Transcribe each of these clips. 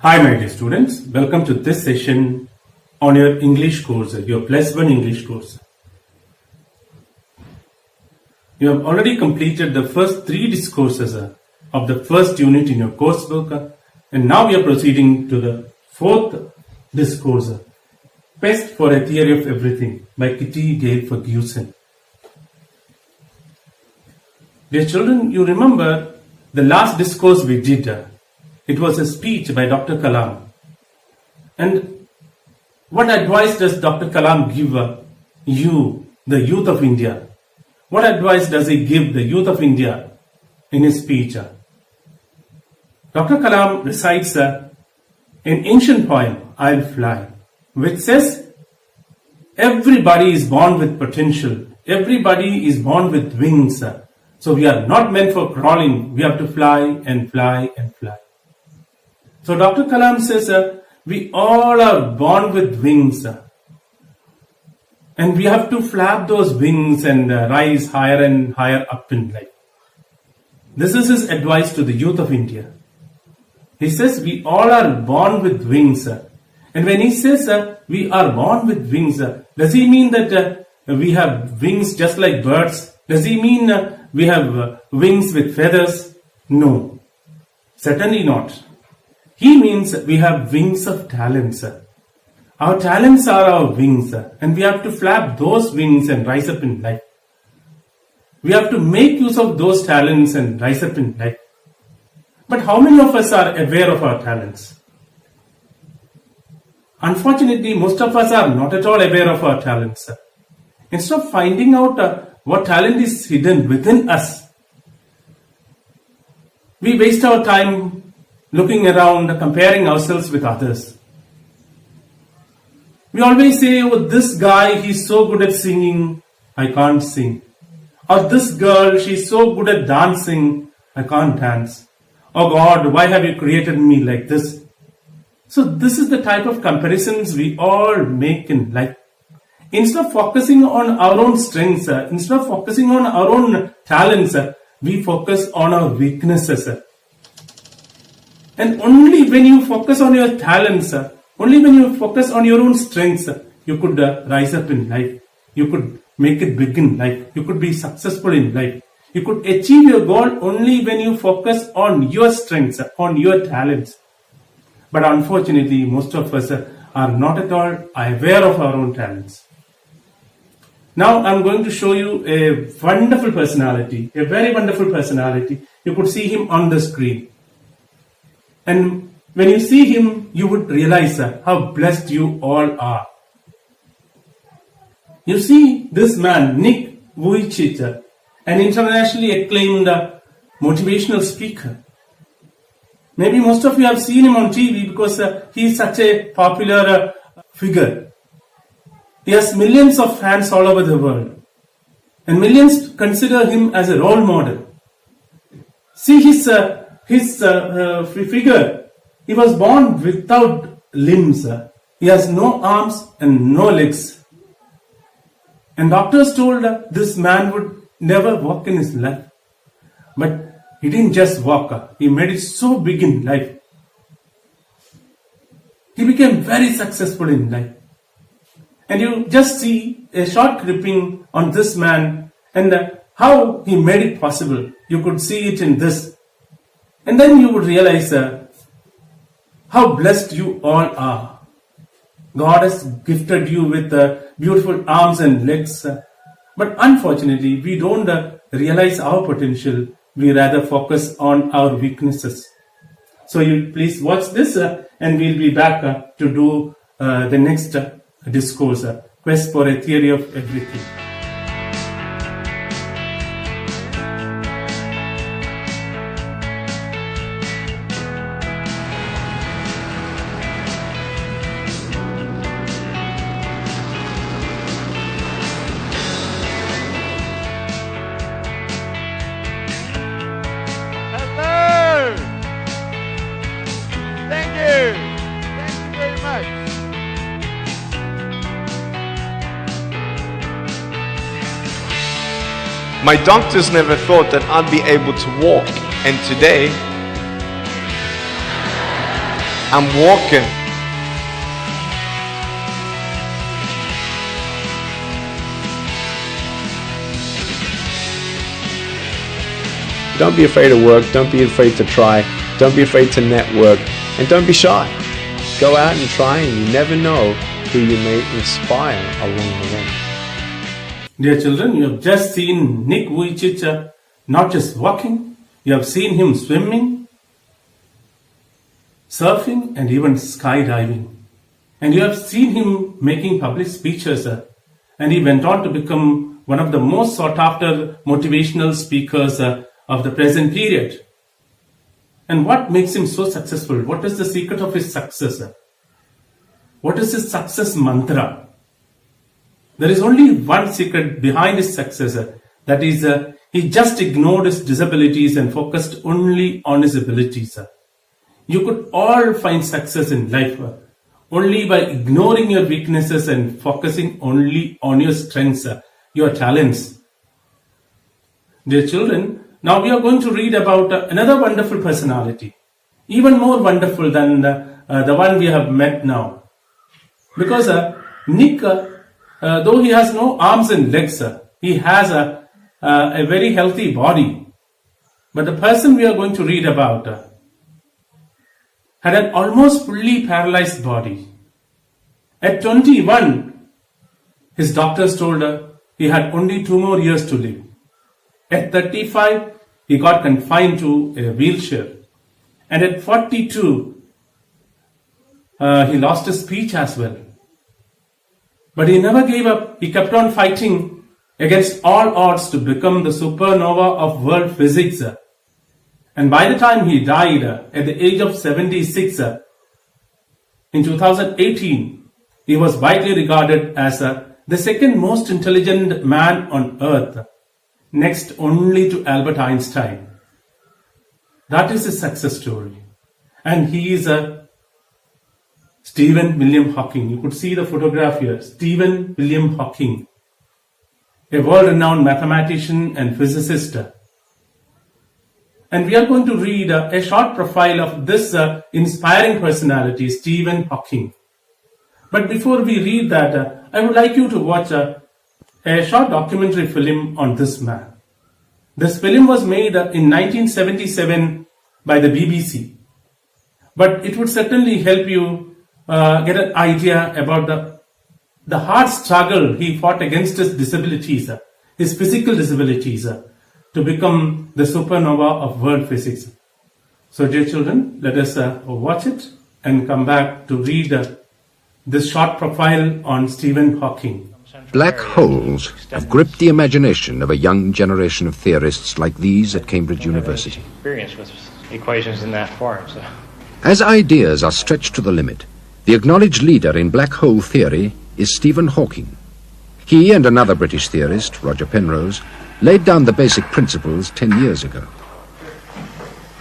Hi my dear students, welcome to this session on your English course, your plus 1 English course. You have already completed the first 3 discourses of the first unit in your coursebook, and now we are proceeding to the 4th discourse, Quest for a Theory of Everything by Gail Ferguson. Dear children, you remember the last discourse we did. It was a speech by Dr. Kalam. And what advice does Dr. Kalam give you, the youth of India? What advice does he give the youth of India in his speech? Dr. Kalam recites an ancient poem, I'll Fly, which says, everybody is born with potential. Everybody is born with wings. So we are not meant for crawling. We have to fly and fly and fly. So Dr. Kalam says, we all are born with wings. And we have to flap those wings and rise higher and higher up in life. This is his advice to the youth of India. He says, we all are born with wings. And when he says we are born with wings, does he mean that we have wings just like birds? Does he mean we have wings with feathers? No, certainly not. He means we have wings of talents. Our talents are our wings, and we have to flap those wings and rise up in life. We have to make use of those talents and rise up in life. But how many of us are aware of our talents? Unfortunately, most of us are not at all aware of our talents. Instead of finding out what talent is hidden within us, we waste our time looking around, comparing ourselves with others. We always say, oh, this guy, he's so good at singing, I can't sing. Or this girl, she's so good at dancing, I can't dance. Oh God, why have you created me like this? So this is the type of comparisons we all make in life. Instead of focusing on our own strengths, instead of focusing on our own talents, we focus on our weaknesses. And only when you focus on your talents, only when you focus on your own strengths, you could rise up in life. You could make it big in life. You could be successful in life. You could achieve your goal only when you focus on your strengths, on your talents. But unfortunately, most of us are not at all aware of our own talents. Now I'm going to show you a wonderful personality, a very wonderful personality. You could see him on the screen. And when you see him, you would realize how blessed you all are. You see this man, Nick Vujicic, an internationally acclaimed motivational speaker. Maybe most of you have seen him on TV because he is such a popular figure. He has millions of fans all over the world. And millions consider him as a role model. See his figure. He was born without limbs. He has no arms and no legs. And doctors told this man would never walk in his life. But he didn't just walk. He made it so big in life. He became very successful in life. And you just see a short clipping on this man and how he made it possible. You could see it in this. And then you would realize how blessed you all are. God has gifted you with beautiful arms and legs. But unfortunately, we don't realize our potential. We rather focus on our weaknesses. So you please watch this and we'll be back to do the next discourse, Quest for a Theory of Everything. My doctors never thought that I'd be able to walk, and today I'm walking. Don't be afraid of work, don't be afraid to try, don't be afraid to network, and don't be shy. Go out and try, and you never know who you may inspire along the way. Dear children, you have just seen Nick Vujicic not just walking, you have seen him swimming, surfing, and even skydiving. And you have seen him making public speeches, and he went on to become one of the most sought after motivational speakers of the present period. And what makes him so successful? What is the secret of his success? What is his success mantra? There is only one secret behind his success. That is, he just ignored his disabilities and focused only on his abilities. You could all find success in life only by ignoring your weaknesses and focusing only on your strengths, your talents. Dear children, now we are going to read about another wonderful personality, even more wonderful than the one we have met now. Because Nick, though he has no arms and legs, he has a very healthy body. But the person we are going to read about had an almost fully paralyzed body. At 21, his doctors told her he had only 2 more years to live. At 35, he got confined to a wheelchair. And at 42, he lost his speech as well. But he never gave up. He kept on fighting against all odds to become the supernova of world physics. And by the time he died at the age of 76, in 2018, he was widely regarded as the second most intelligent man on earth, next only to Albert Einstein. That is his success story. And he is Stephen William Hawking. You could see the photograph here. Stephen William Hawking, a world-renowned mathematician and physicist. And we are going to read a short profile of this inspiring personality, Stephen Hawking. But before we read that, I would like you to watch a short documentary film on this man. This film was made in 1977 by the BBC. But it would certainly help you get an idea about the hard struggle he fought against his disabilities, his physical disabilities, to become the supernova of world physics. So dear children, let us watch it and come back to read this short profile on Stephen Hawking. Black holes have gripped the imagination of a young generation of theorists like these at Cambridge University. Experience with equations in that form. So. As ideas are stretched to the limit, the acknowledged leader in black hole theory is Stephen Hawking. He and another British theorist, Roger Penrose, laid down the basic principles 10 years ago.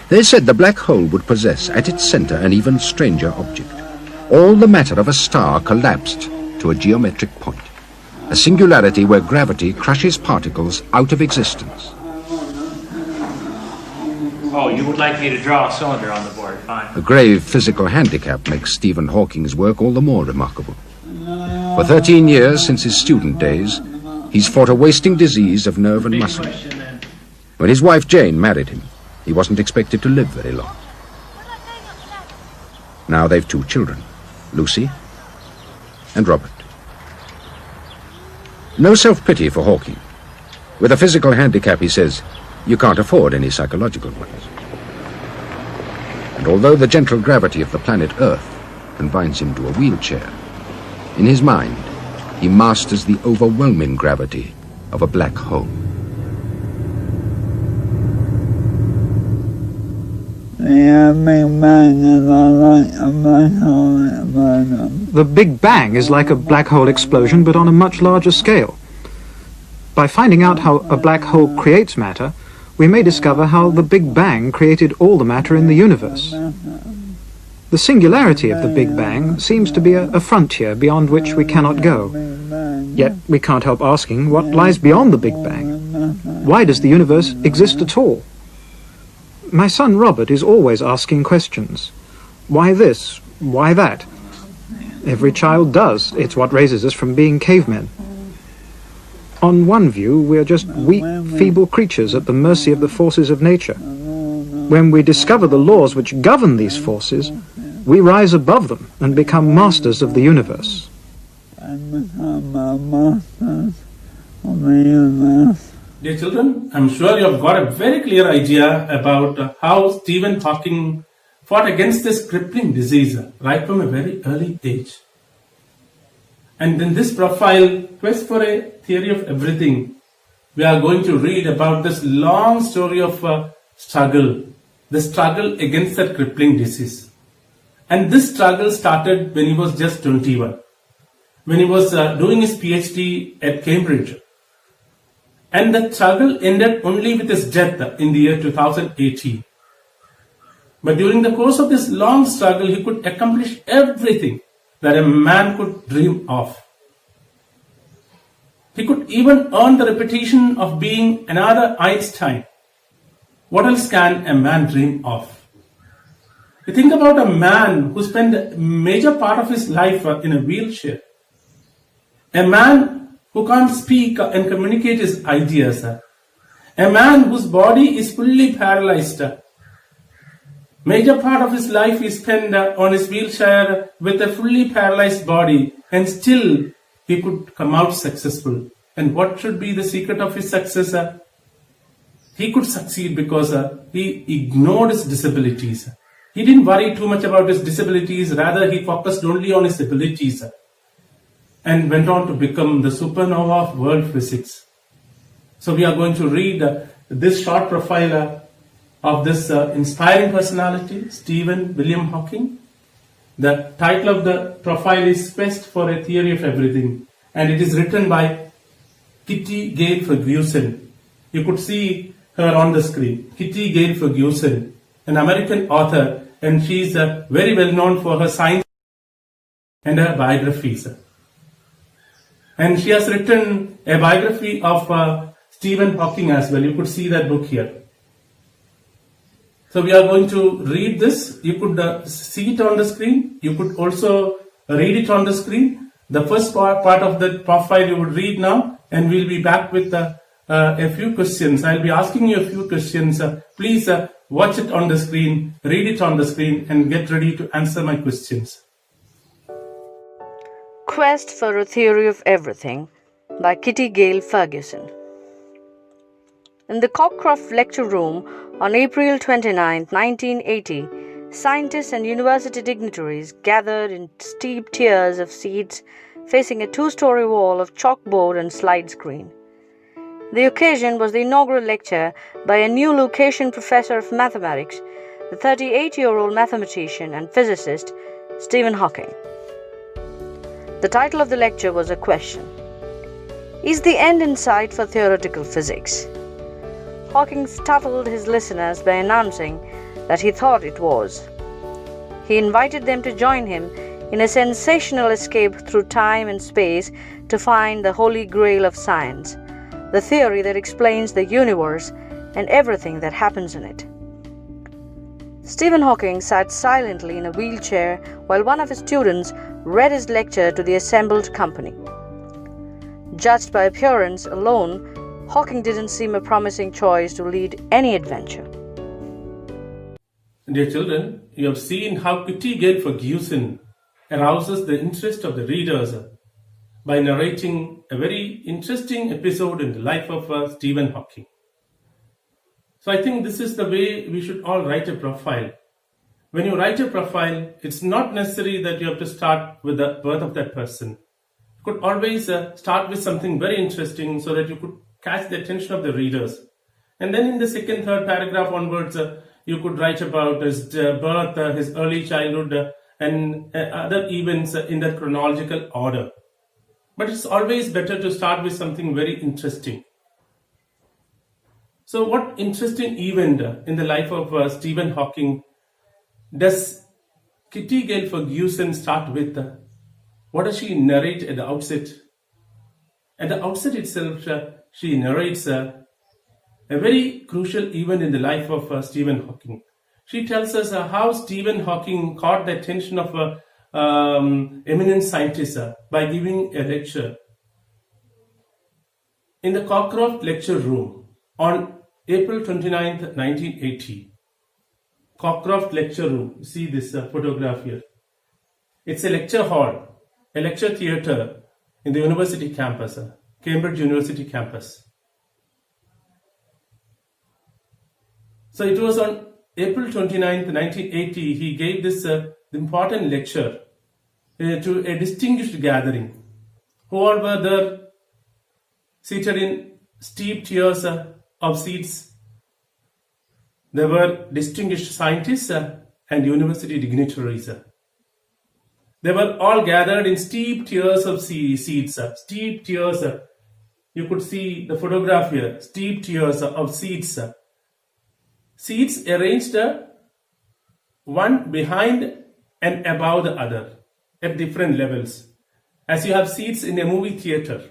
They said the black hole would possess at its center an even stranger object. All the matter of a star collapsed to a geometric point, a singularity where gravity crushes particles out of existence. Oh, you would like me to draw a cylinder on the board? Fine. A grave physical handicap makes Stephen Hawking's work all the more remarkable. For 13 years since his student days, he's fought a wasting disease of nerve and muscle. When his wife Jane married him, he wasn't expected to live very long. Now they've 2 children, Lucy and Robert. No self-pity for Hawking. With a physical handicap, he says, you can't afford any psychological ones. And although the gentle gravity of the planet Earth confines him to a wheelchair, in his mind, he masters the overwhelming gravity of a black hole. The Big Bang is like a black hole explosion, but on a much larger scale. By finding out how a black hole creates matter, we may discover how the Big Bang created all the matter in the universe. The singularity of the Big Bang seems to be a frontier beyond which we cannot go. Yet we can't help asking what lies beyond the Big Bang. Why does the universe exist at all? My son Robert is always asking questions. Why this? Why that? Every child does. It's what raises us from being cavemen. On one view, we are just weak, feeble creatures at the mercy of the forces of nature. When we discover the laws which govern these forces, we rise above them and become masters of the universe. Dear children, I'm sure you have got a very clear idea about how Stephen Hawking fought against this crippling disease right from a very early age. And in this profile, Quest for a Theory of Everything, we are going to read about this long story of struggle, the struggle against that crippling disease. And this struggle started when he was just 21, when he was doing his PhD at Cambridge. And the struggle ended only with his death in the year 2018. But during the course of this long struggle, he could accomplish everything that a man could dream of. He could even earn the reputation of being another Einstein. What else can a man dream of? You think about a man who spent a major part of his life in a wheelchair. A man who can't speak and communicate his ideas. A man whose body is fully paralyzed. Major part of his life he spent on his wheelchair with a fully paralyzed body, and still he could come out successful. And what should be the secret of his success? He could succeed because he ignored his disabilities. He didn't worry too much about his disabilities, rather he focused only on his abilities and went on to become the supernova of world physics. So we are going to read this short profile of this inspiring personality, Stephen William Hawking. The title of the profile is Quest for a Theory of Everything, and it is written by Kitty Gail Ferguson. You could see her on the screen. Kitty Gail Ferguson, an American author, and she is very well known for her science and her biographies. And she has written a biography of Stephen Hawking as well. You could see that book here. So we are going to read this. You could see it on the screen. You could also read it on the screen. The first part of the profile you would read now, and we'll be back with a few questions. I'll be asking you a few questions. Please watch it on the screen, read it on the screen, and get ready to answer my questions. Quest for a Theory of Everything by Kitty Gail Ferguson. In the Cockcroft Lecture Room on April 29, 1980, scientists and university dignitaries gathered in steep tiers of seats facing a two-story wall of chalkboard and slide screen. The occasion was the inaugural lecture by a new Lucasian professor of mathematics, the 38-year-old mathematician and physicist Stephen Hawking. The title of the lecture was a question: Is the end in sight for theoretical physics? Hawking startled his listeners by announcing that he thought it was. He invited them to join him in a sensational escape through time and space to find the holy grail of science, the theory that explains the universe and everything that happens in it. Stephen Hawking sat silently in a wheelchair while one of his students read his lecture to the assembled company. Judged by appearance alone, Hawking didn't seem a promising choice to lead any adventure. Dear children, you have seen how Kitty Gail Ferguson arouses the interest of the readers by narrating a very interesting episode in the life of Stephen Hawking. So I think this is the way we should all write a profile. When you write a profile, it's not necessary that you have to start with the birth of that person. You could always start with something very interesting so that you could catch the attention of the readers. And then in the second, third paragraph onwards, you could write about his birth, his early childhood, and other events in that chronological order. But it's always better to start with something very interesting. So what interesting event in the life of Stephen Hawking does Kitty Gail Ferguson start with? What does she narrate at the outset? At the outset itself, she narrates a very crucial event in the life of Stephen Hawking. She tells us how Stephen Hawking caught the attention of eminent scientists by giving a lecture in the Cockcroft Lecture Room on April 29th, 1980. Cockcroft Lecture Room. You see this photograph here. It's a lecture hall, a lecture theatre in the university campus, Cambridge University campus. So it was on April 29th, 1980, he gave this important lecture to a distinguished gathering, who all were there seated in steep tiers of seats. There were distinguished scientists and university dignitaries. They were all gathered in steep tiers of seats. Steep tiers, you could see the photograph here, steep tiers of seats. Seats arranged one behind and above the other at different levels, as you have seats in a movie theater.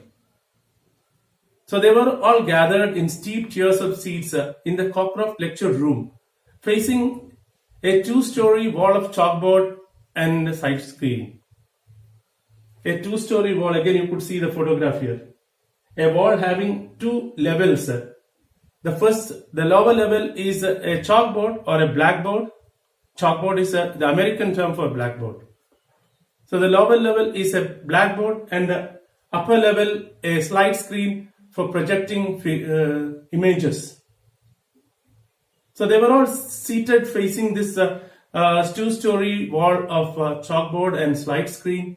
So they were all gathered in steep tiers of seats in the Cockcroft Lecture Room, facing a 2-story wall of chalkboard and a side screen. A 2-story wall, again you could see the photograph here. A wall having 2 levels. The lower level is a chalkboard or a blackboard. Chalkboard is the American term for blackboard. So the lower level is a blackboard and the upper level a slide screen for projecting images. So they were all seated facing this 2-story wall of chalkboard and slide screen.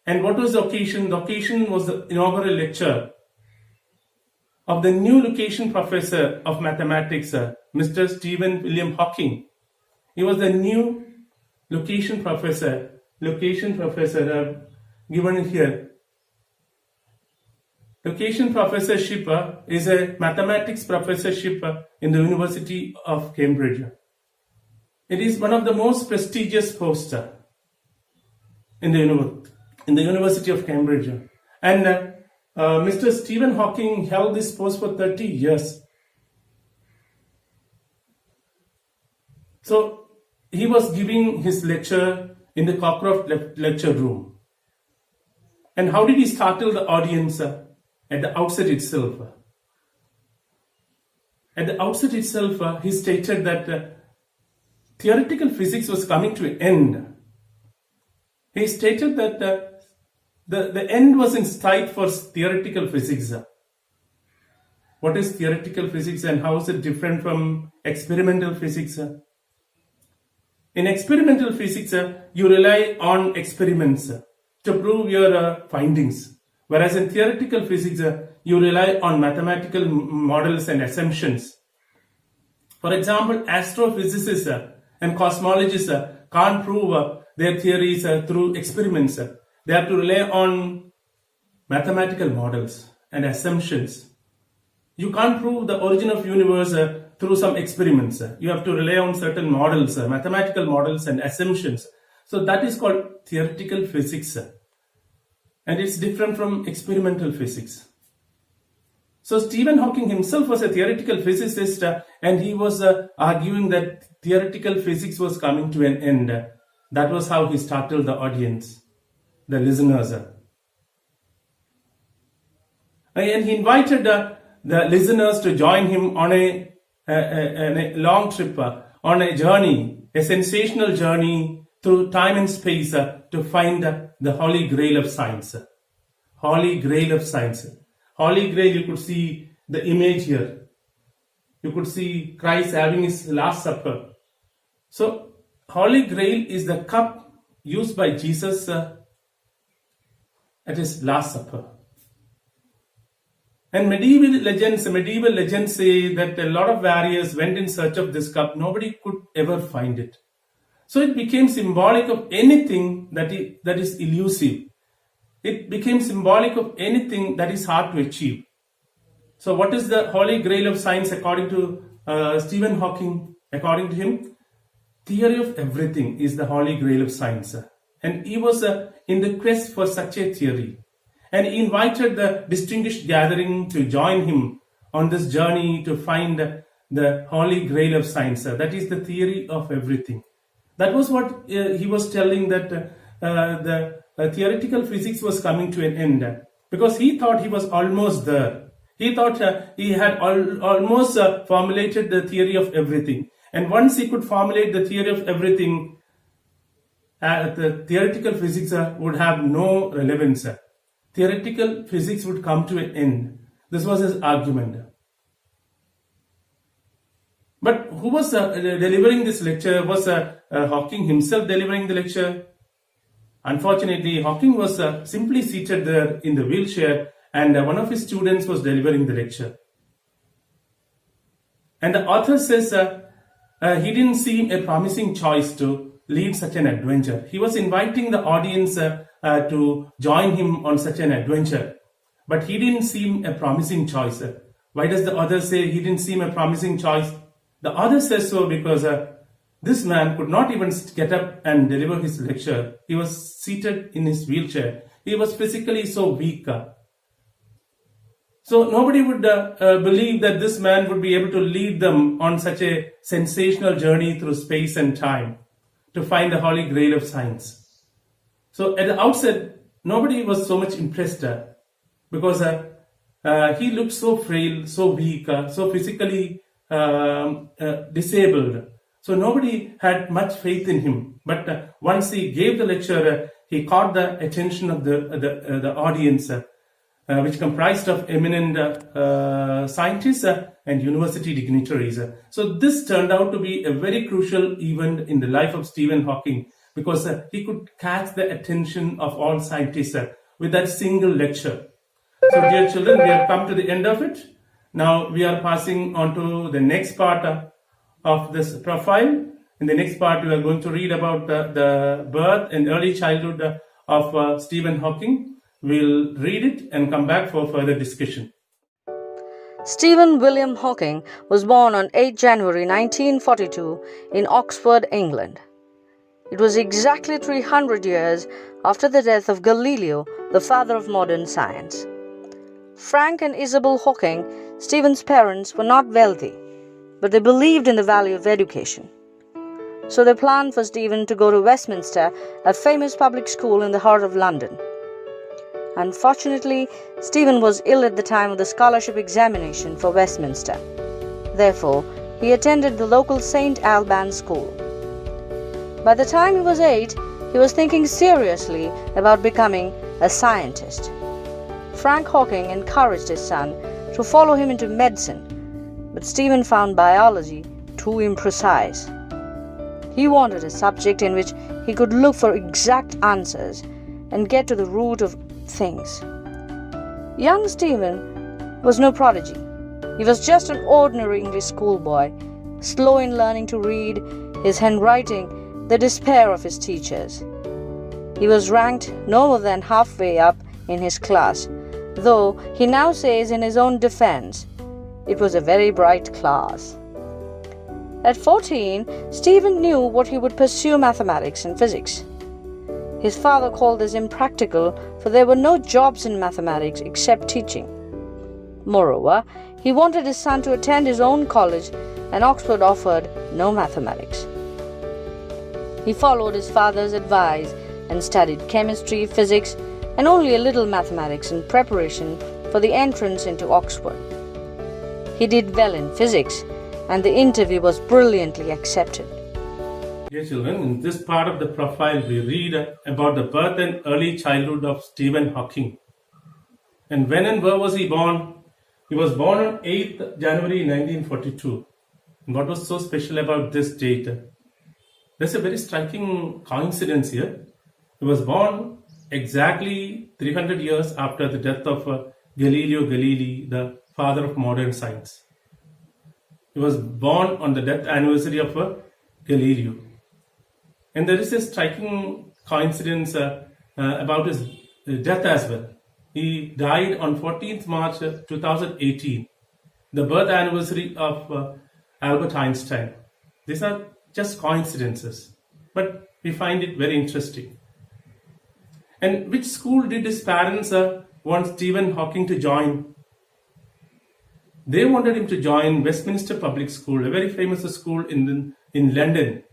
And what was the occasion? The occasion was the inaugural lecture of the new location professor of mathematics, Mr. Stephen William Hawking. He was the new location professor given here. Location professorship is a mathematics professorship in the University of Cambridge. It is one of the most prestigious posts in the University of Cambridge. And Mr. Stephen Hawking held this post for 30 years. So he was giving his lecture in the Cockcroft Lecture Room. And how did he startle the audience at the outset itself? At the outset itself, he stated that theoretical physics was coming to an end. He stated that the end was in sight for theoretical physics. What is theoretical physics and how is it different from experimental physics? In experimental physics, you rely on experiments to prove your findings. Whereas in theoretical physics, you rely on mathematical models and assumptions. For example, astrophysicists and cosmologists can't prove their theories through experiments. They have to rely on mathematical models and assumptions. You can't prove the origin of universe through some experiments. You have to rely on certain models, mathematical models and assumptions. So that is called theoretical physics. And it's different from experimental physics. So Stephen Hawking himself was a theoretical physicist and he was arguing that theoretical physics was coming to an end. That was how he startled the audience, the listeners. And he invited the listeners to join him on a long trip, on a journey, a sensational journey through time and space to find the Holy Grail of science. Holy Grail of science. Holy Grail, you could see the image here. You could see Christ having his Last Supper. So, Holy Grail is the cup used by Jesus at his Last Supper. And medieval legends say that a lot of warriors went in search of this cup. Nobody could ever find it. So it became symbolic of anything that is elusive. It became symbolic of anything that is hard to achieve. So what is the Holy Grail of science according to Stephen Hawking? According to him, theory of everything is the Holy Grail of science. And he was in the quest for such a theory. And he invited the distinguished gathering to join him on this journey to find the holy grail of science. That is the theory of everything. That was what he was telling, that the theoretical physics was coming to an end, because he thought he was almost there. He thought he had almost formulated the theory of everything. And once he could formulate the theory of everything, the theoretical physics would have no relevance. Theoretical physics would come to an end. This was his argument. But who was delivering this lecture? Was Hawking himself delivering the lecture? Unfortunately, Hawking was simply seated there in the wheelchair, and one of his students was delivering the lecture. And the author says he didn't seem a promising choice to lead such an adventure. He was inviting the audience to join him on such an adventure, but he didn't seem a promising choice. Why does the author say he didn't seem a promising choice? The author says so because this man could not even get up and deliver his lecture. He was seated in his wheelchair. He was physically so weak. So nobody would believe that this man would be able to lead them on such a sensational journey through space and time to find the holy grail of science. So at the outset, nobody was so much impressed because he looked so frail, so weak, so physically disabled. So nobody had much faith in him. But once he gave the lecture, he caught the attention of the audience, which comprised of eminent scientists and university dignitaries. So this turned out to be a very crucial event in the life of Stephen Hawking, because he could catch the attention of all scientists with that single lecture. So dear children, we have come to the end of it. Now we are passing on to the next part of this profile. In the next part, we are going to read about the birth and early childhood of Stephen Hawking. We'll read it and come back for further discussion. Stephen William Hawking was born on 8 January 1942 in Oxford, England. It was exactly 300 years after the death of Galileo, the father of modern science. Frank and Isabel Hawking, Stephen's parents, were not wealthy, but they believed in the value of education. So they planned for Stephen to go to Westminster, a famous public school in the heart of London. Unfortunately, Stephen was ill at the time of the scholarship examination for Westminster. Therefore, he attended the local St. Albans school. By the time he was 8, he was thinking seriously about becoming a scientist. Frank Hawking encouraged his son to follow him into medicine, but Stephen found biology too imprecise. He wanted a subject in which he could look for exact answers and get to the root of things. Young Stephen was no prodigy. He was just an ordinary English schoolboy, slow in learning to read, his handwriting the despair of his teachers. He was ranked no more than halfway up in his class, though he now says in his own defense, it was a very bright class. At 14, Stephen knew what he would pursue: mathematics and physics. His father called this impractical, for there were no jobs in mathematics except teaching. Moreover, he wanted his son to attend his own college, and Oxford offered no mathematics. He followed his father's advice and studied chemistry, physics, and only a little mathematics in preparation for the entrance into Oxford. He did well in physics, and the interview was brilliantly accepted. Dear children, in this part of the profile, we read about the birth and early childhood of Stephen Hawking. And when and where was he born? He was born on 8th January 1942. And what was so special about this date? There's a very striking coincidence here. He was born exactly 300 years after the death of Galileo Galilei, the father of modern science. He was born on the death anniversary of Galileo. And there is a striking coincidence about his death as well. He died on 14th March 2018, the birth anniversary of Albert Einstein. These are just coincidences, but we find it very interesting. And which school did his parents want Stephen Hawking to join? They wanted him to join Westminster Public School, a very famous school in London.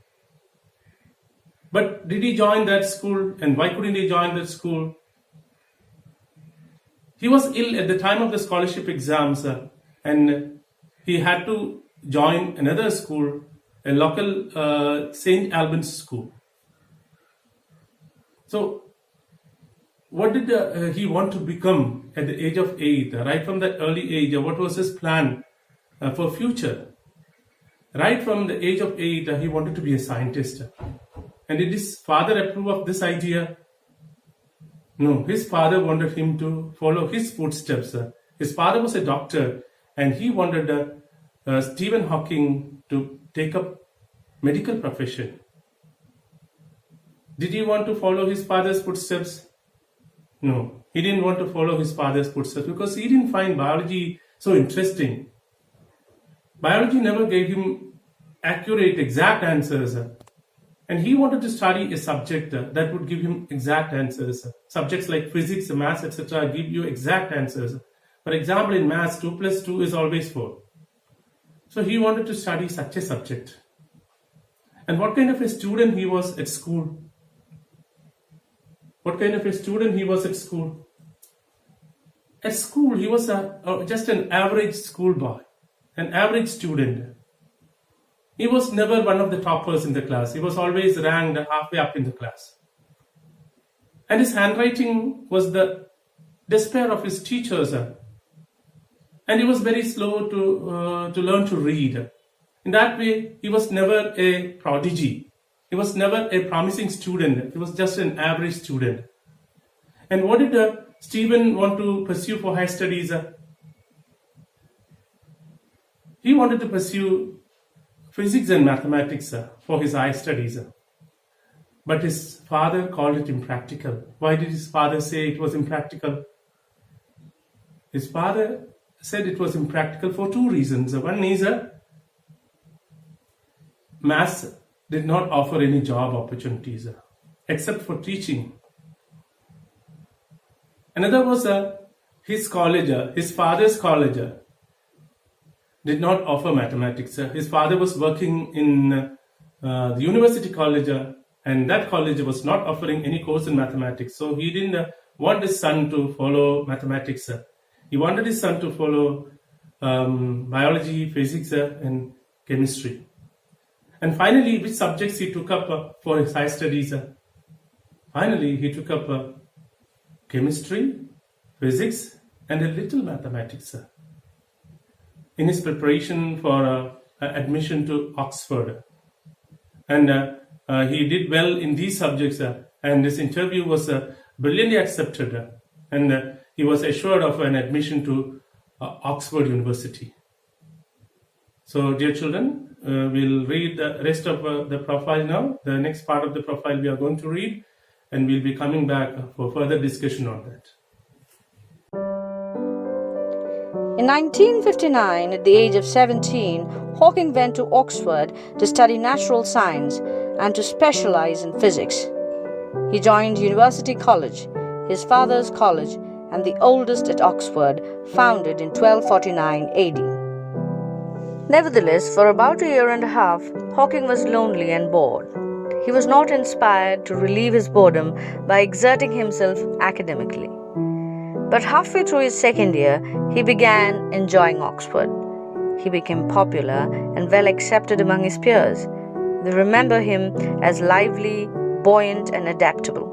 But did he join that school, and why couldn't he join that school? He was ill at the time of the scholarship exams, and he had to join another school, a local St. Albans school. So, what did he want to become at the age of 8? Right from that early age, what was his plan for future? Right from the age of 8, he wanted to be a scientist. And did his father approve of this idea? No, his father wanted him to follow his footsteps. His father was a doctor, and he wanted Stephen Hawking to take up medical profession. Did he want to follow his father's footsteps? No, he didn't want to follow his father's footsteps because he didn't find biology so interesting. Biology never gave him accurate, exact answers. And he wanted to study a subject that would give him exact answers. Subjects like physics, maths, etc. give you exact answers. For example, in maths, 2 plus 2 is always 4. So he wanted to study such a subject. And what kind of a student he was at school? What kind of a student he was at school? At school, he was just an average schoolboy, an average student. He was never one of the toppers in the class. He was always ranked halfway up in the class. And his handwriting was the despair of his teachers. And he was very slow to learn to read. In that way, he was never a prodigy. He was never a promising student. He was just an average student. And what did Stephen want to pursue for higher studies? He wanted to pursue physics and mathematics for his higher studies. But his father called it impractical. Why did his father say it was impractical? His father said it was impractical for 2 reasons. One is maths did not offer any job opportunities except for teaching. Another was his college, his father's college did not offer mathematics. His father was working in the university college, and that college was not offering any course in mathematics. So he didn't want his son to follow mathematics. He wanted his son to follow biology, physics, and chemistry. And finally, which subjects he took up for his higher studies? Finally, he took up chemistry, physics, and a little mathematics in his preparation for admission to Oxford. And he did well in these subjects, and his interview was brilliantly accepted, and he was assured of an admission to Oxford University. So, dear children, we'll read the rest of the profile now. The next part of the profile we are going to read, and we'll be coming back for further discussion on that. In 1959, at the age of 17, Hawking went to Oxford to study natural science and to specialize in physics. He joined University College, his father's college, and the oldest at Oxford, founded in 1249 AD. Nevertheless, for about a year and a half, Hawking was lonely and bored. He was not inspired to relieve his boredom by exerting himself academically. But halfway through his second year, he began enjoying Oxford. He became popular and well accepted among his peers. They remember him as lively, buoyant, and adaptable.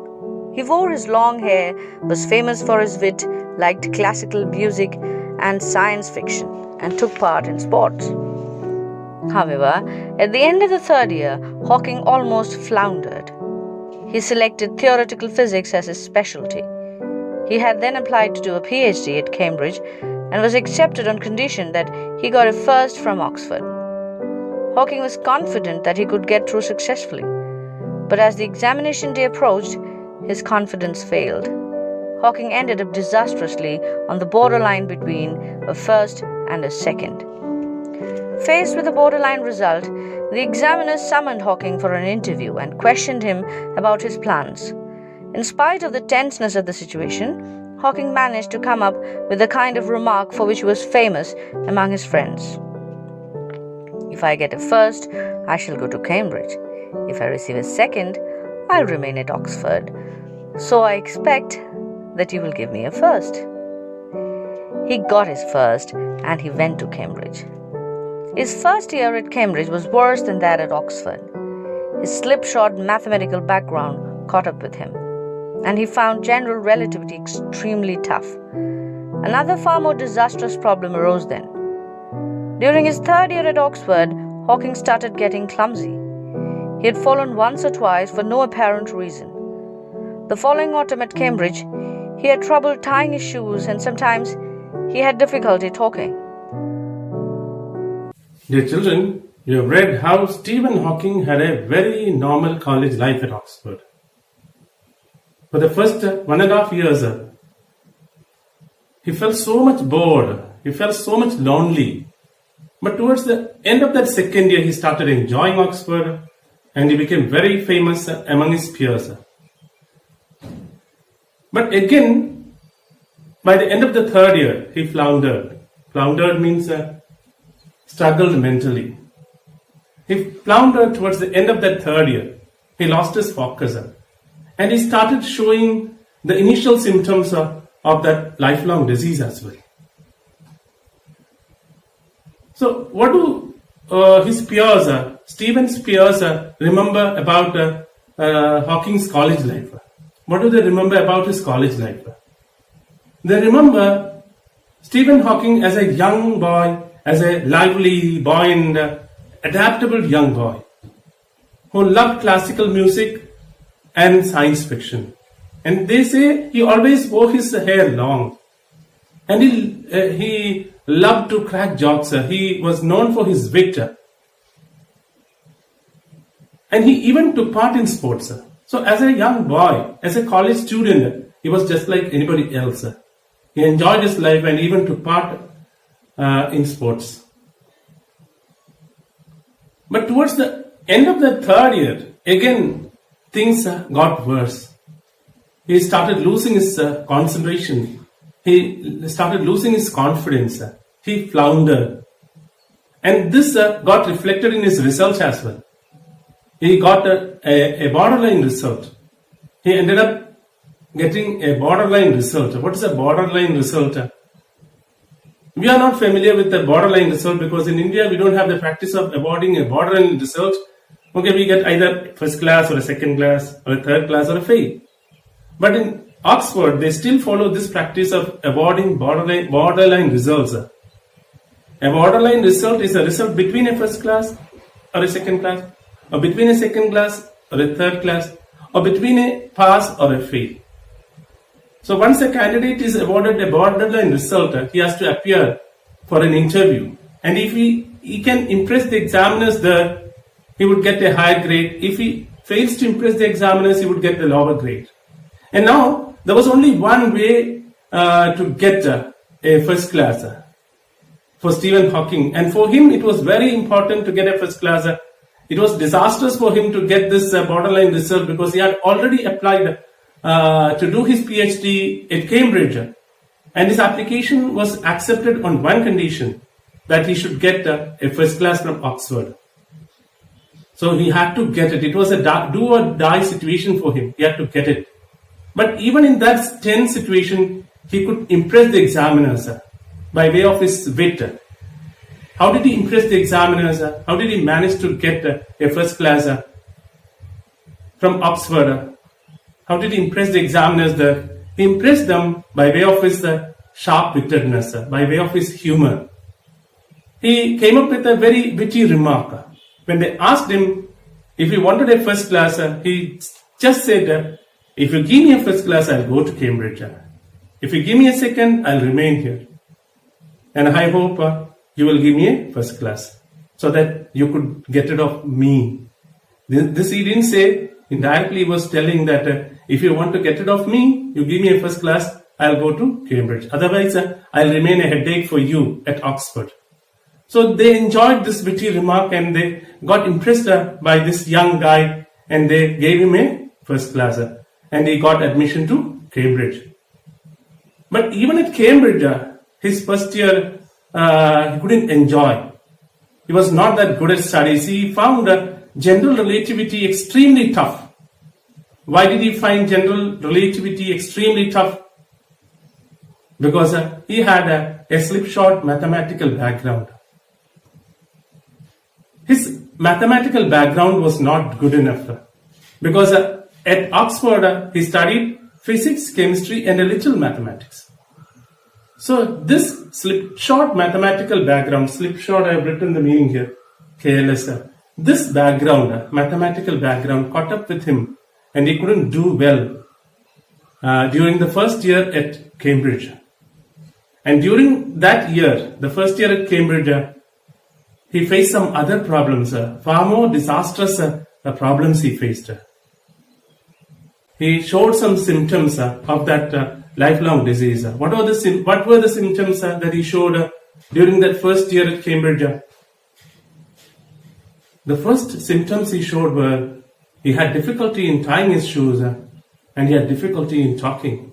He wore his long hair, was famous for his wit, liked classical music and science fiction, and took part in sports. However, at the end of the third year, Hawking almost floundered. He selected theoretical physics as his specialty. He had then applied to do a PhD at Cambridge and was accepted on condition that he got a first from Oxford. Hawking was confident that he could get through successfully, but as the examination day approached, his confidence failed. Hawking ended up disastrously on the borderline between a first and a second. Faced with a borderline result, the examiners summoned Hawking for an interview and questioned him about his plans. In spite of the tenseness of the situation, Hawking managed to come up with the kind of remark for which he was famous among his friends. If I get a first, I shall go to Cambridge. If I receive a second, I'll remain at Oxford. So I expect that you will give me a first. He got his first and he went to Cambridge. His first year at Cambridge was worse than that at Oxford. His slipshod mathematical background caught up with him, and he found general relativity extremely tough. Another far more disastrous problem arose then. During his third year at Oxford, Hawking started getting clumsy. He had fallen once or twice for no apparent reason. The following autumn at Cambridge, he had trouble tying his shoes and sometimes he had difficulty talking. Dear children, you have read how Stephen Hawking had a very normal college life at Oxford. For the first 1.5 years, he felt so much bored, he felt so much lonely. But towards the end of that second year, he started enjoying Oxford and he became very famous among his peers. But again, by the end of the third year, he floundered. Floundered means struggled mentally. He floundered towards the end of that third year. He lost his focus and he started showing the initial symptoms of that lifelong disease as well. So what do his peers, Stephen's peers, remember about Hawking's college life? What do they remember about his college life? They remember Stephen Hawking as a young boy, as a lively, buoyant, adaptable young boy who loved classical music and science fiction. And they say he always wore his hair long. And he loved to crack jokes. He was known for his wit. And he even took part in sports. So as a young boy, as a college student, he was just like anybody else. He enjoyed his life and even took part in sports. But towards the end of the third year, again, things got worse. He started losing his concentration. He started losing his confidence. He floundered. And this got reflected in his results as well. He got a borderline result. He ended up getting a borderline result. What is a borderline result? We are not familiar with the borderline result because in India we don't have the practice of awarding a borderline result. Okay, we get either first class or a second class or a third class or a fail. But in Oxford, they still follow this practice of awarding borderline results. A borderline result is a result between a first class or a second class, or between a second class or a third class, or between a pass or a fail. So once a candidate is awarded a borderline result, he has to appear for an interview. And if he can impress the examiners there, he would get a higher grade. If he fails to impress the examiners, he would get the lower grade. And now, there was only one way to get a first class for Stephen Hawking. And for him, it was very important to get a first class. It was disastrous for him to get this borderline result because he had already applied to do his PhD at Cambridge. And his application was accepted on one condition, that he should get a first class from Oxford. So he had to get it. It was a do or die situation for him. He had to get it. But even in that tense situation, he could impress the examiners by way of his wit. How did he impress the examiners? How did he manage to get a first class from Oxford? How did he impress the examiners there? He impressed them by way of his sharp-wittedness, by way of his humor. He came up with a very witty remark. When they asked him if he wanted a first class, he just said, if you give me a first class, I'll go to Cambridge. If you give me a second, I'll remain here. And I hope you will give me a first class so that you could get rid of me. This he didn't say. Indirectly, he was telling that if you want to get rid of me, you give me a first class, I'll go to Cambridge. Otherwise, I'll remain a headache for you at Oxford. So they enjoyed this witty remark and they got impressed by this young guy and they gave him a first class and he got admission to Cambridge. But even at Cambridge, his first year, he couldn't enjoy. He was not that good at studies. He found general relativity extremely tough. Why did he find general relativity extremely tough? Because he had a slipshod mathematical background. His mathematical background was not good enough because at Oxford he studied physics, chemistry and a little mathematics. So this slipshod mathematical background, slipshod I have written the meaning here, careless. This background, mathematical background caught up with him and he couldn't do well during the first year at Cambridge. And during that year, the first year at Cambridge, he faced some other problems, far more disastrous problems he faced. He showed some symptoms of that lifelong disease. What were the symptoms that he showed during that first year at Cambridge? The first symptoms he showed were he had difficulty in tying his shoes and he had difficulty in talking.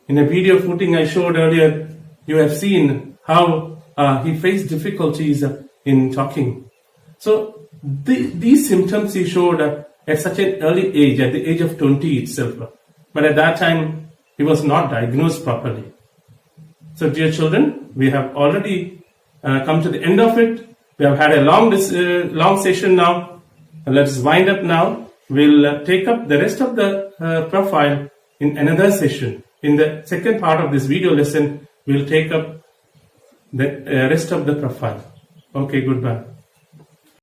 In a video footing I showed earlier, you have seen how he faced difficulties in talking. So these symptoms he showed at such an early age, at the age of 20 itself. But at that time, he was not diagnosed properly. So dear children, we have already come to the end of it. We have had a long session now. Let's wind up now. We'll take up the rest of the profile in another session. In the second part of this video lesson, we'll take up the rest of the profile. Okay, goodbye.